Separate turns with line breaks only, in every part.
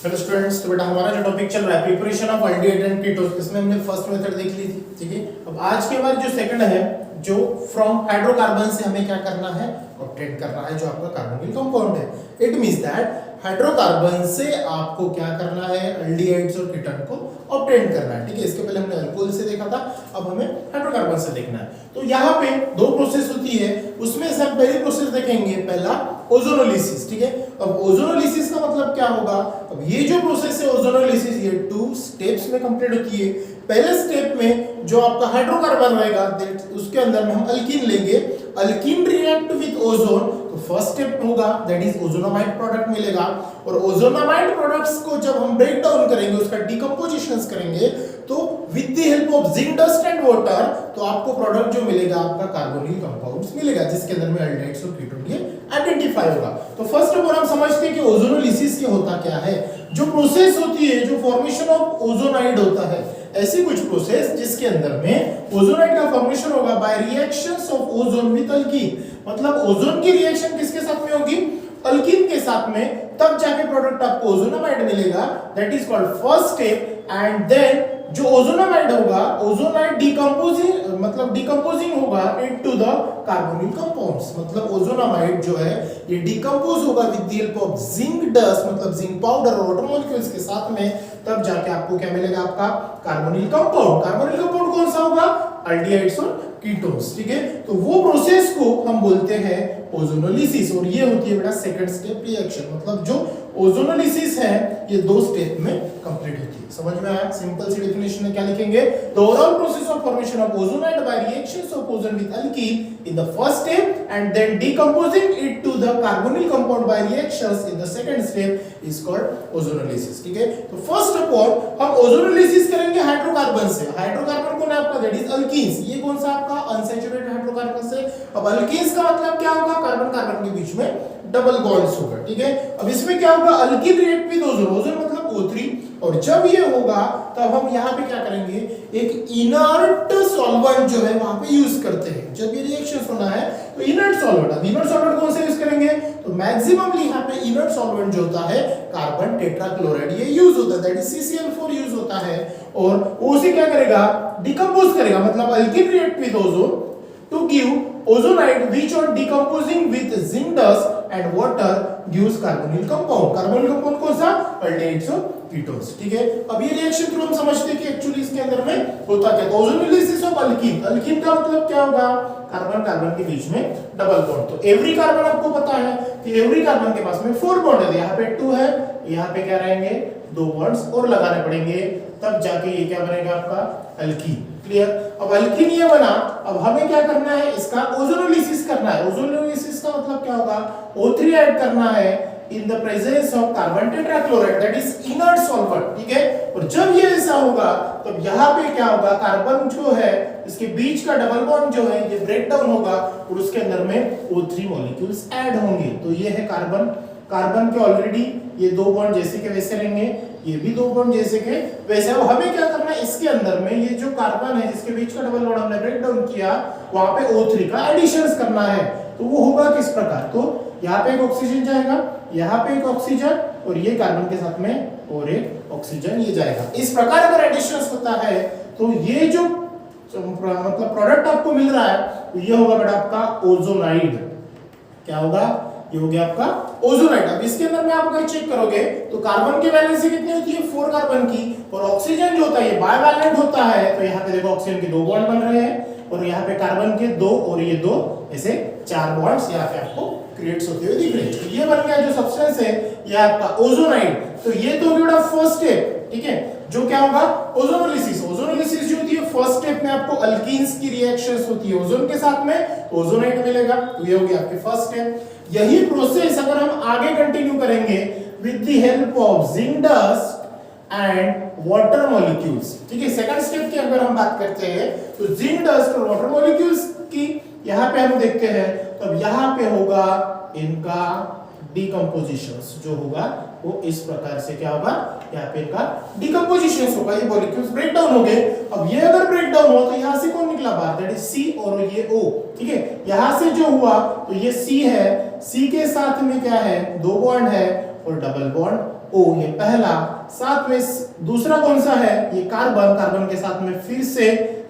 Hello students, तो बेटा हमारा जो टॉपिक चल रहा है preparation of aldehyde and ketone, इसमें हमने फर्स्ट मेथड देख ली थी। ठीक है, अब आज के बाद जो सेकंड है, जो फ्रॉम हाइड्रोकार्बन से हमें क्या करना है, ऑब्टेन करना है जो आपका कार्बोनिल कंपाउंड है। इट मींस दैट हाइड्रोकार्बन से आपको क्या करना है, एल्डिहाइड्स और कीटोन को ऑब्टेन करना है। ठीक है, इसके पहले हमने अल्कोहल से देखा था, अब हमें हाइड्रोकार्बन से देखना है। तो यहाँ पे दो प्रोसेस होती है, उसमें से हम पहली प्रोसेस देखेंगे, पहला ओजोनोलिसिस। ठीक है, अब ओजोनोलिसिस का मतलब क्या होगा, अब ये जो प्रोसेस है ओजोनोलिसिस, ये 2 स्टेप्स में कंप्लीट होती है। पहले स्टेप में जो आपका हाइड्रोकार्बन रहेगा, उसके अंदर में हम अल्कीन लेंगे, अल्कीन रिएक्ट विद ओजोन, तो फर्स्ट स्टेप होगा दैट इज ओजोनामाइड प्रोडक्ट मिलेगा। और ओजोनामाइड प्रोडक्ट्स को जब हम ब्रेक डाउन करेंगे, उसका डिकम्पोजिशंस करेंगे, तो with the help of zinc dust and water, तो आपको प्रोडक्ट जो मिलेगा आपका कार्बोनिल कंपाउंड्स मिलेगा, जिसके अंदर में एल्डिहाइड्स और कीटोन ये आइडेंटिफाई होगा। तो फर्स्ट ऑफ ऑल हम समझते हैं कि ओजोनोलिसिस क्या होता क्या है। जो प्रोसेस होती है, जो फॉर्मेशन ऑफ ओजोनाइड होता है, ऐसी कुछ प्रोसेस जिसके अंदर में ओजोनाइड का फॉर्मेशन होगा by reactions of ozone with alkene. मतलब ओजोन की रिएक्शन किसके साथ में होगी, अल्कीन के साथ में, तब जाके प्रोडक्ट आपको ओजोनामाइड मिलेगा, that is called first step. And then जो ओजोनामाइड होगा, ओजोनाइड डिकम्पोजिंग होगा इनटू द कार्बोनिल कंपाउंड्स। मतलब ओजोनामाइड जो है ये डिकम्पोज होगा with the help of zinc dust, मतलब जिंक पाउडर और वाटर मॉलिक्यूल्स के साथ में, तब जाके आपको क्या मिलेगा, आपका कार्बोनिल कंपाउंड। कार्बोनिल कंपाउंड कौन सा होगा, एल्डिहाइड्स और कीटोन्स। ठीक है, तो वो प्रोसेस को हम बोलते हैं ओजोनोलिसिस, और ये होती है बेटा सेकंड स्टेप रिएक्शन। मतलब जो ओजोनोलिसिस है ये 2 स्टेप में कंप्लीट होती है। समझ में आया? सिंपल सी डेफिनेशन में क्या लिखेंगे, the overall process of formation of ozonide by reactions of ozone with alkene in the first step and then decomposing it to the carbonyl compound by reactions in the second step is called ozonolysis. ठीक है, तो first of all हम ozonolysis करेंगे hydrocarbon से। Hydrocarbon कौन है आपका, that is alkenes. ये कौन सा आपका, अनसैचुरेटेड हाइड्रोकार्बन से। अब अल्कीन्स का मतलब क्या होगा, कार्बन कार्बन के बीच में डबल बॉन्ड्स होगा। ठीक है, अब इसमें क्या होगा, alkyne react with ozone, ozone मतलब O3, और जब ये होगा तब हम यहाँ पे क्या करेंगे, एक इनर्ट सॉल्वेंट जो है वहां पे यूज करते हैं। जब ये रिएक्शन होना है तो इनर्ट सॉल्वेंट, अब इनर्ट सॉल्वेंट कौन से यूज करेंगे, तो मैक्सिममली यहाँ पे इनर्ट सॉल्वेंट जो होता है कार्बन टेट्राक्लोराइड ये यूज होता है, दैट इज CCl4 यूज होता है। और वो उसे क्या करेगा, डिकम्पोज करेगा। मतलब alkyne react with ozone to give ozonide which on decomposing with zinc dust and water gives carbonyl compound। Carbonyl compound कौन सा, एल्डिहाइड्स और कीटोन्स। ठीक है, अब ये रिएक्शन थ्रू हम समझते हैं कि एक्चुअली इसके अंदर में होता क्या, ओजोनोलिसिस ऑफ अल्कीन। अल्कीन का मतलब क्या होगा, कार्बन कार्बन के बीच में डबल बॉन्ड। तो एवरी कार्बन आपको पता है कि एवरी कार्बन के पास में 4 बॉन्ड है, यहाँ पे 2 है, यहाँ पे क्या रहेंगे, 2 बॉन्ड्स और लगाने पड़ेंगे, तब जाके ये क्या बनेगा आपका अल्कीन। क्लियर, अब अल्कीन ये बना, अब हमें क्या करना है, इसका ओजोनोलिसिस करना है। ओजोनोलिसिस का मतलब क्या होगा, O3 ऐड करना है in the presence of carbon tetrachloride, that is inert solvent. ठीक है, और जब ये ऐसा होगा तब यहाँ पे क्या होगा, कार्बन जो है इसके बीच का डबल बॉन्ड जो है ये ब्रेक डाउन होगा और उसके अंदर में O3 मॉलिक्यूल्स ऐड होंगे। तो ये है कार्बन, कार्बन के ऑलरेडी ये 2 बॉन्ड जैसे के वैसे रहेंगे, ये भी 2 बॉन्ड जैसे के वैसे। अब हमें क्या करना है, इसके अंदर में ये जो कार्बन है जिसके बीच का डबल बॉन्ड हमने ब्रेक डाउन किया, वहां पे O3 का एडिशंस करना है। तो वो होगा किस प्रकार, तो यहाँ पे एक ऑक्सीजन जाएगा, यहाँ पे एक ऑक्सीजन, और ये कार्बन के साथ में और एक ऑक्सीजन ये जाएगा। इस प्रकार अगर एडिशंस होता है तो ये जो मतलब प्रोडक्ट आपको मिल रहा है तो ये होगा बेटा आपका ओजोनाइड। क्या होगा, ये हो गया आपका ओजोनाइड। अब इसके अंदर में आप अगर चेक करोगे तो कार्बन की वैलेंसी कितनी होती है, 4 कार्बन की, और ऑक्सीजन जो होता है ये बाइवैलेंट होता है। तो यहाँ पे देखो ऑक्सीजन के 2 बॉन्ड बन रहे हैं, और यहाँ पे कार्बन के 2 और ये 2, ऐसे 4 बॉन्ड्स यहाँ पे आपको क्रिएट्स होते हुए दिख रहे हैं। तो ये बन गया जो सब्सटेंस है ये आपका ओजोनाइड। तो ये तो होगा फर्स्ट स्टेप। ठीक है, जो क्या होगा, ओजोनोलिसिस। ओजोनोलिसिस जो होती है फर्स्ट स्टेप में आपको अल्कीन्स की रिएक्शंस होती है ओजोन के साथ में, तो ओजोनाइड मिलेगा। तो ये हो गया आपके फर्स्ट स्टेप। यही प्रोसेस अगर हम आगे कंटिन्यू करेंगे with the help of zinc dust and water molecules. ठीक है, सेकंड स्टेप की अगर हम बात करते हैं तो जिंक डस्ट और वाटर मॉलिक्यूल्स की यहाँ पे हम देखते हैं, तो अब यहाँ पे होगा इनका डिकम्पोजिशंस जो होगा वो इस प्रकार से क्या होगा, यहाँ पे इनका डिकम्पोजिशंस होगा, ये मॉलिक्यूल्स ब्रेक डाउन हो गए। अब ये अगर ब्रेक डाउन हुआ तो यहाँ से कौन निकला बाहर, दैट इज C और ये O। ठीक है, यहाँ से जो हुआ तो ये C है, C के साथ में क्या है, 2 बॉन्ड है, और डबल बॉन्ड O, ये पहला। साथ में दूसरा कौन सा है, ये कार्बन, कार्बन के साथ में फिर से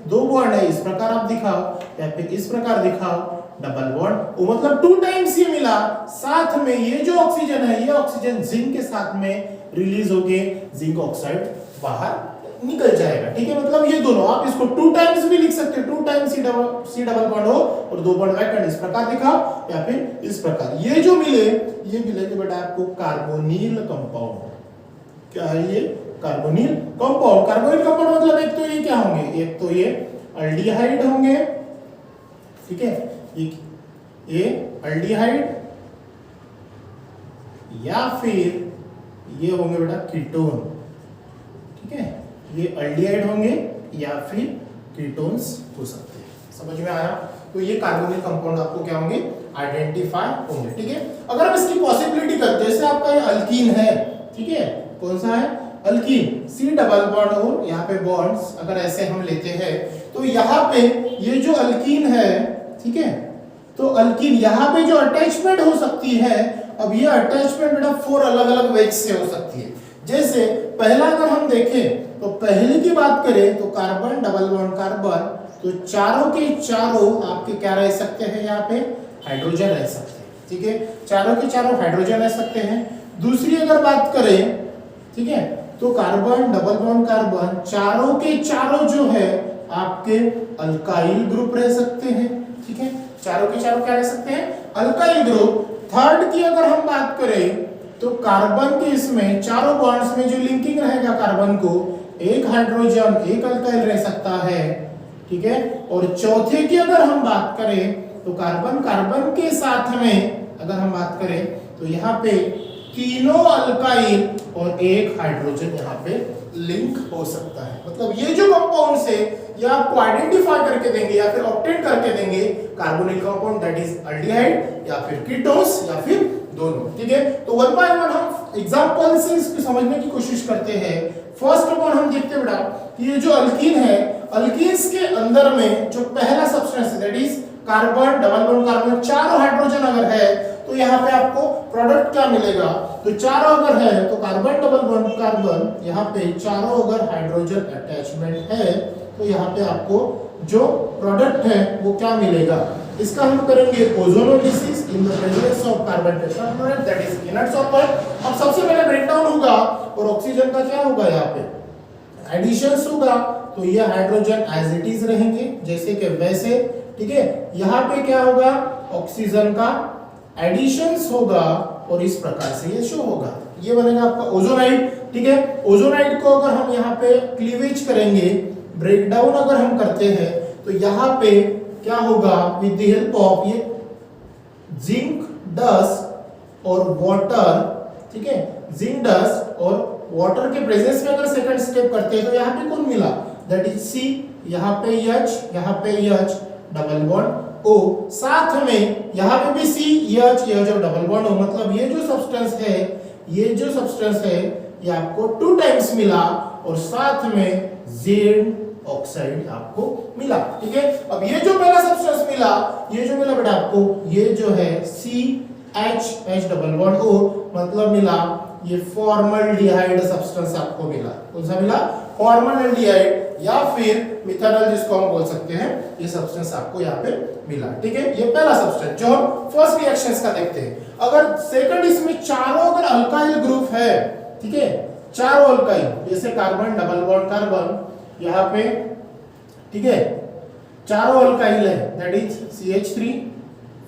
2 बॉन्ड है, इस प्रकार आप दिखाओ या फिर इस प्रकार दिखाओ, डबल बॉन्ड O, मतलब 2 टाइम्स ये मिला। साथ में ये जो ऑक्सीजन है, ये ऑक्सीजन जिंक के साथ में रिलीज होके जिंक ऑक्साइड बाहर निकल जाएगा, ठीक है। मतलब ये दोनों आप इसको 2 टाइम्स भी लिख सकते हो, 2 टाइम्स सी डबल बॉन्ड हो और 2 बॉन्ड वैकेंट, इस प्रकार दिखाओ या फिर इस प्रकार। ये जो मिले, ये मिलेगा बेटा आपको कार्बोनिल कंपाउंड। क्या है ये, कार्बोनिल कंपाउंड। कार्बोनिल कंपाउंड मतलब एक तो ये क्या होंगे, एक तो ये अल्डिहाइड होंगे, ठीक है, ये अल्डिहाइड या फिर ये होंगे बेटा कीटोन, ठीक है, ये अल्डिहाइड होंगे या फिर कीटोन्स हो सकते हैं। समझ में आया? तो ये कार्बोनिल कंपाउंड आपको क्या होंगे, आइडेंटिफाई होंगे, ठीक है। अगर हम इसकी पॉसिबिलिटी करते हैं, जैसे आपका ये अल्कीन है, ठीक है, कौन सा है, अल्कीन, सी डबल बॉन्ड और यहाँ पे बॉन्ड्स अगर ऐसे हम लेते हैं तो यहाँ पे ये जो अल्कीन है, ठीक है, तो अल्कीन यहाँ पे जो अटैचमेंट हो सकती है, अब ये अटैचमेंट बेटा 4 अलग-अलग वेज से हो सकती है। जैसे पहला अगर हम देखें तो पहले की बात करें तो कार्बन डबल बॉन्ड कार्बन, तो चारों के चारों आपके क्या रह सकते हैं, यहाँ पे हाइड्रोजन रह सकते हैं, ठीक है, चारों के चारों हाइड्रोजन रह सकते हैं। दूसरी अगर बात करें, ठीक है, तो कार्बन डबल बॉन्ड कार्बन चारों के चारों जो है आपके अल्काइल ग्रुप रह सकते हैं, ठीक है, चारों के चारों क्या रह सकते हैं, अल्काइल ग्रुप। थर्ड की अगर हम बात करें तो कार्बन के इसमें चारों बॉन्ड्स में जो लिंकिंग रहेगा कार्बन को, एक हाइड्रोजन एक अल्काइल रह सकता है, ठीक है। और चौथे की अगर हम बात करें तो कार्बन कार्बन के साथ में अगर हम बात करें तो यहाँ पे तीनों अल्काइल और एक हाइड्रोजन यहाँ पे लिंक हो सकता है। मतलब ये जो कंपाउंड्स है ये आपको आइडेंटिफाई करके देंगे या फिर ऑब्टेन करके देंगे carbonyl compound, that is aldehyde या फिर कीटोन्स या फिर दोनों, ठीक है। तो वन बाय वन हम एग्जांपल से इसको समझने की कोशिश करते हैं। फर्स्ट ऑफ ऑल हम देखते हैं बेटा कि ये जो अल्कीन है, अल्कीन्स के अंदर में जो पहला सब्सटेंस है that is carbon double bond carbon, चारों हाइड्रोजन अगर है तो यहाँ पे आपको प्रोडक्ट क्या मिलेगा, तो चारों अगर है तो कार्बन डबल बॉन्ड कार्बन, यहाँ पे चारों अगर हाइड्रोजन अटैचमेंट है तो यहाँ पे आपको जो प्रोडक्ट है वो क्या मिलेगा, इसका हम करेंगे ozonolysis in the presence of carbon tetrachloride that is inert solvent. अब सबसे पहले ब्रेकडाउन होगा और ऑक्सीजन का क्या होगा, यहाँ पे एडिशंस होगा, तो ये हाइड्रोजन एज इट इज रहेंगे जैसे कि वैसे, ठीक है। यहाँ पे क्या होगा, ऑक्सीजन का एडिशंस होगा और इस प्रकार से ये शो होगा, ये बनेगा आपका ओजोनाइड, ठीक है। ओजोनाइड को अगर हम यहाँ पे क्लीवेज करेंगे, ब्रेकडाउन अगर हम करते हैं तो यहाँ पे क्या होगा, विद द हेल्प ऑफ ये जिंक डस्ट और वाटर, ठीक है, जिंक डस्ट और वाटर के प्रेजेंस में अगर सेकंड स्टेप करते हैं तो यहाँ पे कौन मिला, दैट इज सी, यहाँ पे H, यहाँ पे H डबल बॉन्ड O, साथ में यहाँ पे भी C H और डबल बॉन्ड O। मतलब ये जो सब्सटेंस है, ये जो सब्सटेंस है ये आपको 2 टाइम्स मिला और साथ में जिंक ऑक्साइड आपको मिला, ठीक है। अब ये जो पहला सब्सटेंस मिला, ये जो मिला बेटा आपको, ये जो है CH डबल बॉन्ड O, मतलब मिला ये फॉर्मल्डिहाइड सब्सटेंस आपको मिला। कौन सा मिला, फॉर्मल्डिहाइड या फिर मिथानॉल जिसको हम बोल सकते हैं, ये सब्सटेंस आपको यहाँ पे मिला, ठीक है। ये पहला सब्सटेंस जो हम फर्स्ट रिएक्शंस का देखते हैं। अगर सेकंड इसमें चारों अगर अल्काइल ग्रुप है, ठीक है, चारों अल्काइल जैसे कार्बन डबल बॉन्ड कार्बन यहाँ पे, ठीक है, चारों अल्काइल है दैट इज CH3,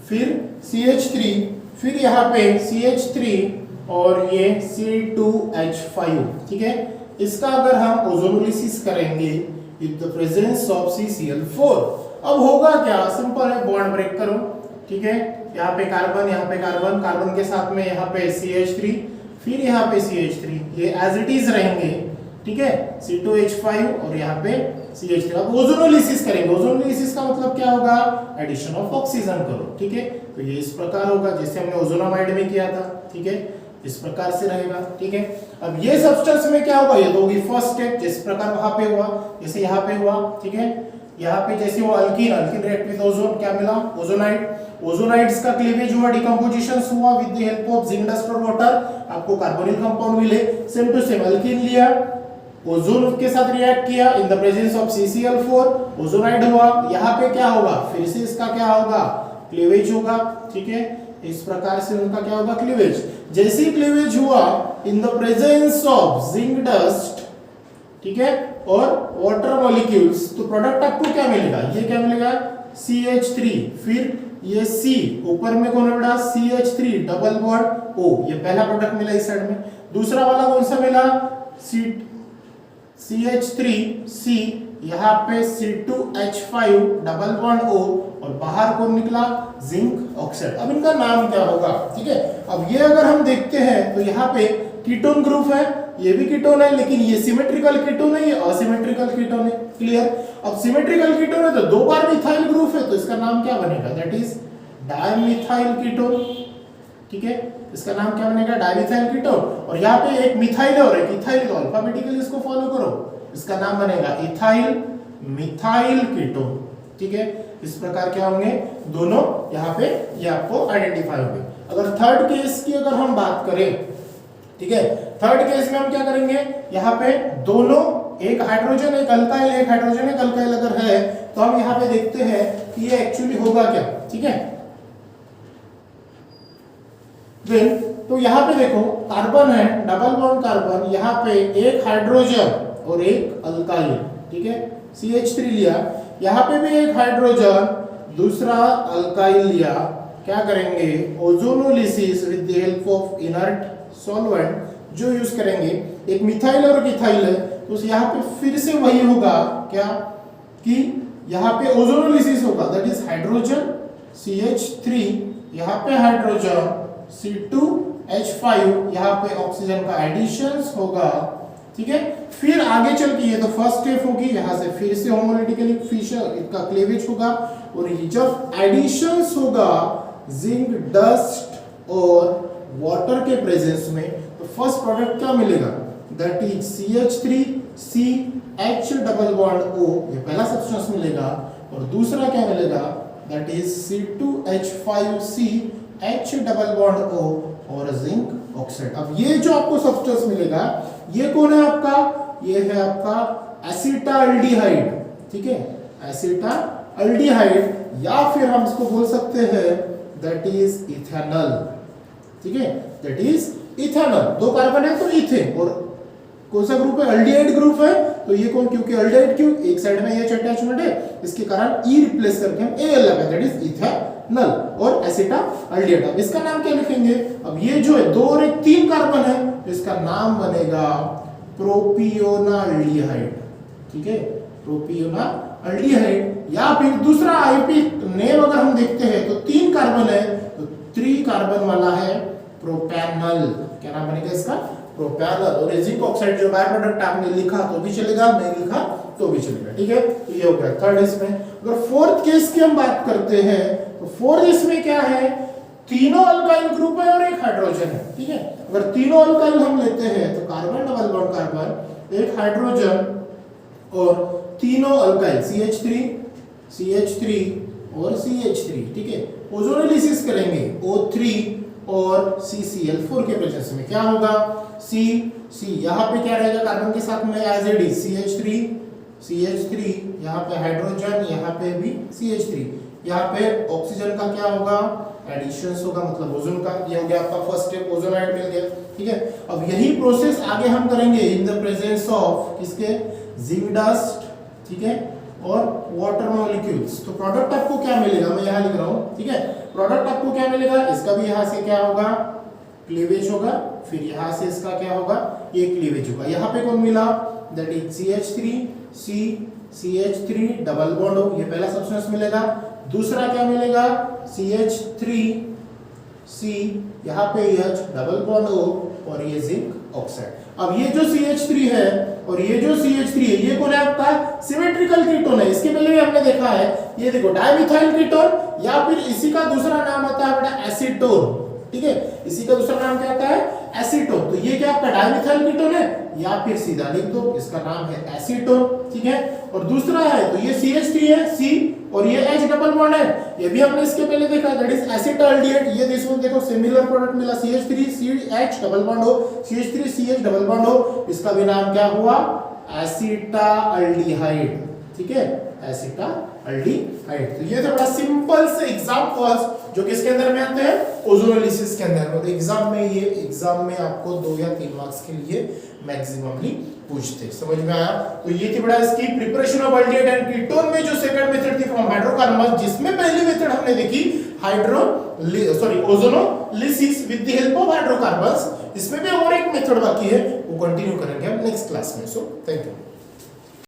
फिर CH3, फिर यहाँ पे CH3 और ये C2H5, ठीक है। इसका अगर हम ओजोनोलिसिस करेंगे with the presence of CCl4, अब होगा क्या, सिंपल है, बॉन्ड ब्रेक करो, ठीक है। यहाँ पे कार्बन, यहाँ पे कार्बन, कार्बन के साथ में यहाँ पे CH3, फिर यहाँ पे CH3, ये एज इट इज रहेंगे, ठीक है, C2H5 और यहाँ पे CH3। अब ओजोनोलिसिस करेंगे, ओजोनोलिसिस का मतलब क्या होगा, एडिशन ऑफ ऑक्सीजन करो, ठीक है। तो ये इस प्रकार होगा जैसे हमने ओजोनामाइड में किया था, ठीक है, इस प्रकार से रहेगा, ठीक है। अब ये सब्सटेंस में क्या होगा, ये तो होगी फर्स्ट स्टेप, जिस प्रकार वहां पे हुआ जैसे यहाँ पे हुआ, ठीक है। यहाँ पे जैसे वो अल्कीन रिएक्ट विद ओजोन, क्या मिला, ओजोनाइड। ओजोनाइड्स का क्लीवेज हुआ, डिकम्पोजिशन हुआ with the help of zinc dust और वाटर, आपको कार्बोनिल कंपाउंड मिले। सेम टू सेम अल्कीन लिया, ओजोन के साथ रिएक्ट किया in the presence of CCl4, ozonide हुआ, यहाँ पे क्या होगा, फिर से इसका क्या होगा, क्लीवेज होगा। ठीक है, इस प्रकार से उनका क्या होगा, क्लीवेज। जैसे ही क्लीवेज हुआ in the presence of zinc dust, ठीक है, और वाटर मॉलिक्यूल्स, तो प्रोडक्ट आपको क्या मिलेगा, ये क्या मिलेगा, CH3, फिर ये C, ऊपर में कौन है बेटा, CH3 डबल बॉन्ड O, ये पहला प्रोडक्ट मिला इस साइड में। दूसरा वाला कौन सा मिला, CH3C, यहाँ पे C2H5 डबल बॉन्ड O, और बाहर कौन निकला, जिंक ऑक्साइड। अब इनका नाम क्या होगा, ठीक है। अब ये अगर हम देखते हैं तो यहाँ पे कीटोन ग्रुप है, ये भी कीटोन है, लेकिन ये सिमेट्रिकल कीटोन है, ये असिमेट्रिकल कीटोन है। क्लियर। अब सिमेट्रिकल कीटोन है तो दो बार मिथाइल ग्रुप है, तो इसका नाम क्या बनेगा, दैट इज डायमिथाइल कीटोन। ठीक है, इसका नाम क्या बनेगा, डायमिथाइल कीटोन। और यहाँ पे एक मिथाइल है और एक इथाइल है, तो अल्फाबेटिकली इसको फॉलो करो, इसका नाम बनेगा इथाइल मिथाइल कीटोन। ठीक है, इस प्रकार क्या होंगे दोनों, यहाँ पे ये आपको आइडेंटिफाई होंगे। अगर थर्ड केस की अगर हम बात करें, ठीक है, थर्ड केस में हम क्या करेंगे, यहाँ पे दोनों, एक हाइड्रोजन एक अल्काइल, एक हाइड्रोजन एक अल्काइल अगर है, तो हम यहाँ पे देखते हैं कि ये एक्चुअली होगा क्या। ठीक है, देन तो यहाँ पे देखो कार्बन है, डबल बॉन्ड कार्बन, यहाँ पे एक हाइड्रोजन और एक अल्काइल। ठीक है, CH3 लिया, यहाँ पे भी एक हाइड्रोजन दूसरा अल्काइल लिया, क्या करेंगे, ozonolysis with the help of inert solvent जो यूज करेंगे, एक मिथाइल और एक इथाइल है, तो यहाँ पे फिर से वही होगा क्या, कि यहाँ पे ओजोनोलिसिस होगा, दैट इज हाइड्रोजन CH3, यहाँ पे हाइड्रोजन C2H5, यहाँ पे ऑक्सीजन का एडिशन होगा। ठीक है, फिर आगे चल के ये तो फर्स्ट स्टेप होगी, यहाँ से फिर से होमोलिटिकली फिशर इसका क्लीवेज होगा, और ये जब एडिशंस होगा जिंक डस्ट और वाटर के प्रेजेंस में, तो फर्स्ट प्रोडक्ट क्या मिलेगा, that is CH3CH double bond O, ये पहला सब्सटेंस मिलेगा, और दूसरा क्या मिलेगा, that is C2H5CH double bond O और जिंक ऑक्साइड। अब ये जो आपको सब्सटेंस मिलेगा, ये कौन है आपका, ये है आपका एसिटाल्डिहाइड। ठीक है, एसिटाल्डिहाइड, या फिर हम इसको बोल सकते हैं दैट इज इथेनॉल। ठीक है, दैट इज इथेनॉल। दो कार्बन है तो इथेन, और कौन सा ग्रुप है, अल्डिहाइड ग्रुप है, तो ये कौन, क्योंकि अल्डिहाइड क्यों, एक साइड में ये अटैचमेंट है, इसके कारण ई रिप्लेस करके हम Al लगा, दैट इज इथेनॉल और एसिटाल्डिहाइड। अब इसका नाम क्या लिखेंगे, अब ये जो है दो और एक तीन कार्बन है, तो इसका नाम बनेगा प्रोपियोनाल्डिहाइड। ठीक है, प्रोपियोनाल्डिहाइड, या फिर दूसरा आईपी नेम अगर हम देखते हैं तो तीन कार्बन है, तो 3 कार्बन वाला है प्रोपैनल। क्या नाम बनेगा इसका, प्रोपैनल। और जिंक ऑक्साइड जो बाय प्रोडक्ट आपने लिखा तो भी चलेगा, नहीं लिखा तो भी चलेगा। ठीक है, तो ये हो गया थर्ड इसमें। अगर फोर्थ केस की हम बात करते हैं, तो फोर्थ इसमें क्या है, तीनों अल्काइल ग्रुप है और एक हाइड्रोजन है। ठीक है, अगर तीनों अल्काइल हम लेते हैं तो कार्बन डबल बॉन्ड कार्बन, एक हाइड्रोजन और तीनों अल्काइल CH3 और CH3। ठीक है, ओजोनोलिसिस करेंगे O3 और CCl4 के प्रेजेंस में, क्या होगा, C यहाँ पे क्या रहेगा, कार्बन के साथ में एज इट इज CH3, यहाँ पे हाइड्रोजन, यहाँ पे भी CH3, यहाँ पे ऑक्सीजन का क्या होगा, एडिशंस होगा, मतलब ओजोन का। ये हो गया आपका फर्स्ट स्टेप, ओजोनाइड मिल गया। ठीक है, अब यही प्रोसेस आगे हम करेंगे इन द प्रेजेंस ऑफ किसके, जिंक डस्ट, ठीक है, और वाटर मॉलिक्यूल्स। तो प्रोडक्ट आपको क्या मिलेगा, मैं यहाँ लिख रहा हूँ। ठीक है, प्रोडक्ट आपको क्या मिलेगा, इसका भी यहाँ से क्या होगा, क्लीवेज होगा, फिर यहाँ से इसका क्या होगा, ये क्लीवेज होगा। यहाँ पे कौन मिला, that is CH3 double bond हो, ये पहला सब्सटेंस मिलेगा। दूसरा क्या मिलेगा, CH3C, यहाँ पे H डबल बॉन्ड हो, और ये जिंक ऑक्साइड। अब ये जो CH3 है और ये जो CH3 है, ये कौन है आपका, सिमेट्रिकल कीटोन है। इसके पहले भी हमने देखा है, ये देखो डायमिथाइल कीटोन, या फिर इसी का दूसरा नाम आता है बेटा एसीटोन। ठीक है, इसी का दूसरा नाम क्या आता है, एसीटोन। तो ये क्या आपका डायमिथाइल कीटोन है, या फिर सीधा लिख दो इसका नाम है एसीटोन। ठीक है, और दूसरा है तो ये CH3 है, C और ये H डबल बॉन्ड है, ये भी हमने इसके पहले देखा, दैट इज एसिटाल्डिहाइड। ये देखो सिमिलर प्रोडक्ट मिला, CH3CH डबल बॉन्ड हो, CH3CH डबल बॉन्ड हो, इसका भी नाम क्या हुआ, एसिटाल्डिहाइड। ठीक है, एसिटाल्डिहाइड। तो ये तो बड़ा सिंपल से एग्जांपल्स जो किसके अंदर में आते हैं, ओजोनोलिसिस के अंदर। और एग्जाम में आपको 2 या 3 मार्क्स के लिए मैक्सिममली पूछते। समझ में आया? तो ये थी बड़ा इसकी preparation of aldehyde and ketone में जो सेकंड मेथड थी फ्रॉम हाइड्रोकार्बन, जिसमें पहली मेथड हमने देखी ozonolysis with the help of hydrocarbons. इसमें भी और एक मेथड बाकी है, वो कंटिन्यू करेंगे हम नेक्स्ट क्लास में। So thank you.